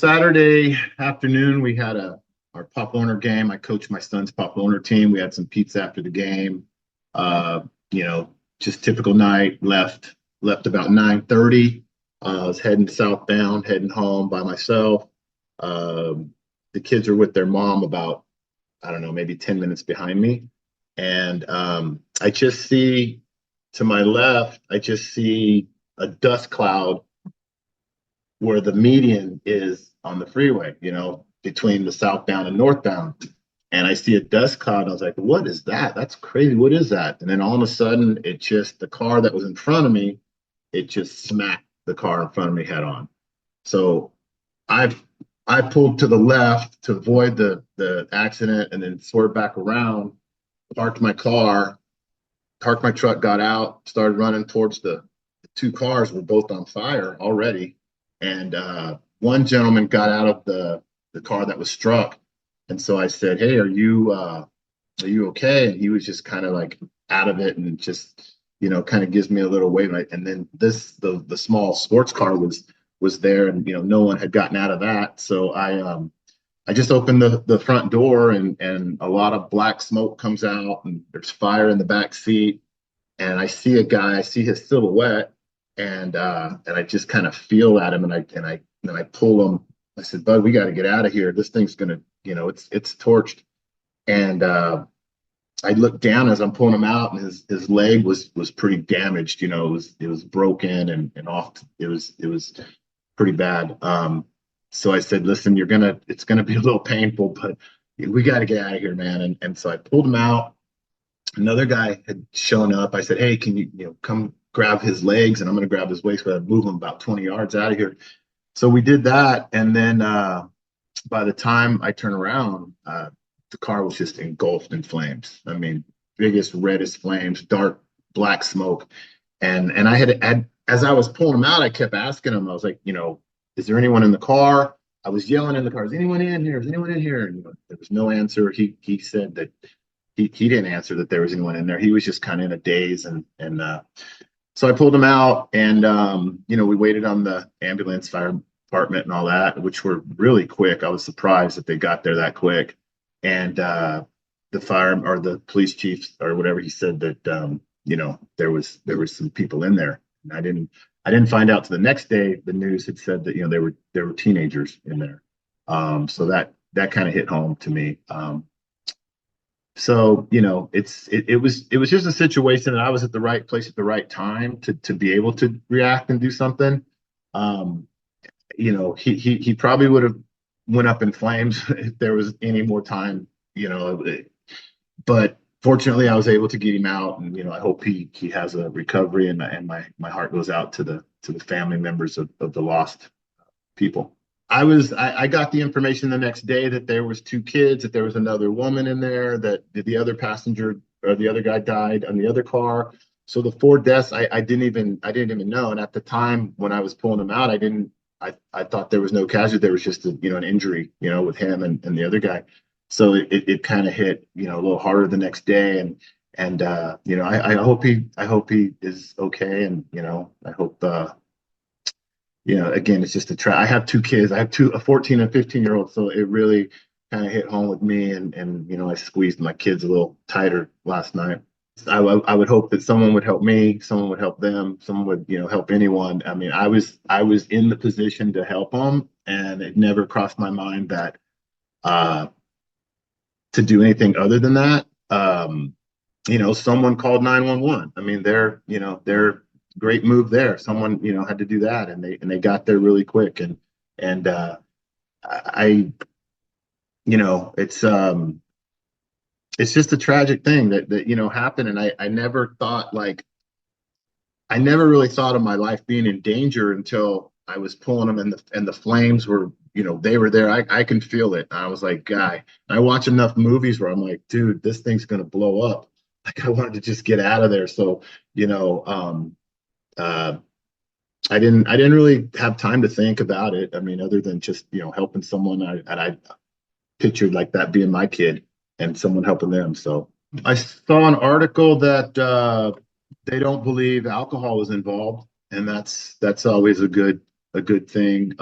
Saturday afternoon, we had our Pop Warner game. I coached my son's Pop Warner team. We had some pizza after the game. Uh, you know, just typical night. Left about 9:30. I was heading southbound, heading home by myself. The kids are with their mom about, I don't know, maybe 10 minutes behind me. And I just see to my left, I just see a dust cloud where the median is on the freeway, between the southbound and northbound. And I see a dust cloud. I was like, what is that? That's crazy. What is that? And then all of a sudden, the car that was in front of me, it just smacked the car in front of me head on. So I I pulled to the left to avoid the accident and then swerved back around, parked my car, parked my truck, got out, started running towards the two cars were both on fire already. And one gentleman got out of the car that was struck. And so I said, hey, are you okay? And he was just kind of like out of it and just, kind of gives me a little wave. And then the small sports car was there, and no one had gotten out of that. So I just opened the front door, and a lot of black smoke comes out, and there's fire in the back seat. And I see a guy, I see his silhouette, and I just kind of feel at him, and I pull him. I said, Bud, we got to get out of here. This thing's gonna, it's torched. And I looked down as I'm pulling him out, and his leg was pretty damaged. It was broken and off. It was pretty bad. So I said, listen, it's gonna be a little painful, but we got to get out of here, man. And so I pulled him out. Another guy had shown up. I said, hey, can you come grab his legs, and I'm gonna grab his waist, but I'd move him about 20 yards out of here. So we did that, and then by the time I turn around, the car was just engulfed in flames. I mean, biggest, reddest flames, dark black smoke. And I had, as I was pulling him out, I kept asking him. I was like, is there anyone in the car? I was yelling in the car, is anyone in here? Is anyone in here? And there was no answer. He said that he didn't answer that there was anyone in there. He was just kind of in a daze, and so I pulled him out, and we waited on the ambulance, fire department, and all that, which were really quick. I was surprised that they got there that quick. And the fire or the police chief or whatever, he said that there was some people in there. And I didn't find out till the next day. The news had said that there were teenagers in there. So that kind of hit home to me. So it was just a situation that I was at the right place at the right time to be able to react and do something. He probably would have went up in flames if there was any more time, but fortunately I was able to get him out, and I hope he has a recovery, and my heart goes out to the family members of the lost people. I got the information the next day that there was two kids, that there was another woman in there, that the other passenger or the other guy died on the other car. So the four deaths, I didn't even know. And at the time when I was pulling them out, I thought there was no casualty. There was just an injury, with him and the other guy. So it kind of hit, a little harder the next day. And I hope he is okay. And, I hope, again, it's just I have two kids. I have a 14 and 15-year-old. So it really kind of hit home with me. And I squeezed my kids a little tighter last night. I would hope that someone would help me, someone would help them, someone would, help anyone. I mean, I was in the position to help them, and it never crossed my mind that to do anything other than that. Someone called 911. I mean, they're great move there. Someone, had to do that, and they got there really quick. And I, it's just a tragic thing that happened. And I never thought, I never really thought of my life being in danger until I was pulling them, and the flames were, they were there. I can feel it. And I was like, guy, I watch enough movies where I'm like, dude, this thing's gonna blow up. Like, I wanted to just get out of there. So I didn't really have time to think about it. I mean, other than just helping someone. I pictured like that being my kid and someone helping them. So I saw an article that they don't believe alcohol is involved, and that's always a good thing.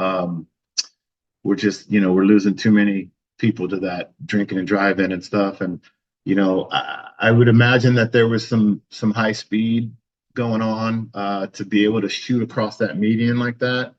we're just, we're losing too many people to that drinking and driving and stuff. And, I would imagine that there was some high speed going on to be able to shoot across that median like that.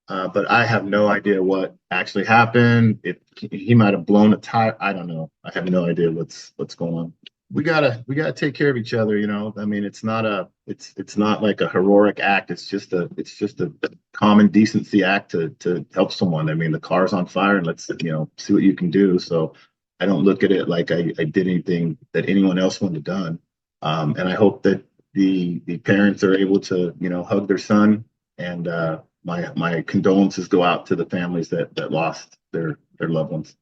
But I have no idea what actually happened. If he might have blown a tire, I don't know. I have no idea what's going on. We gotta take care of each other. I mean, it's not like a heroic act. It's just a common decency act to help someone. I mean, the car's on fire, and let's see what you can do. So I don't look at it like I did anything that anyone else wouldn't have done. And I hope that the parents are able to hug their son, and my condolences go out to the families that lost their loved ones.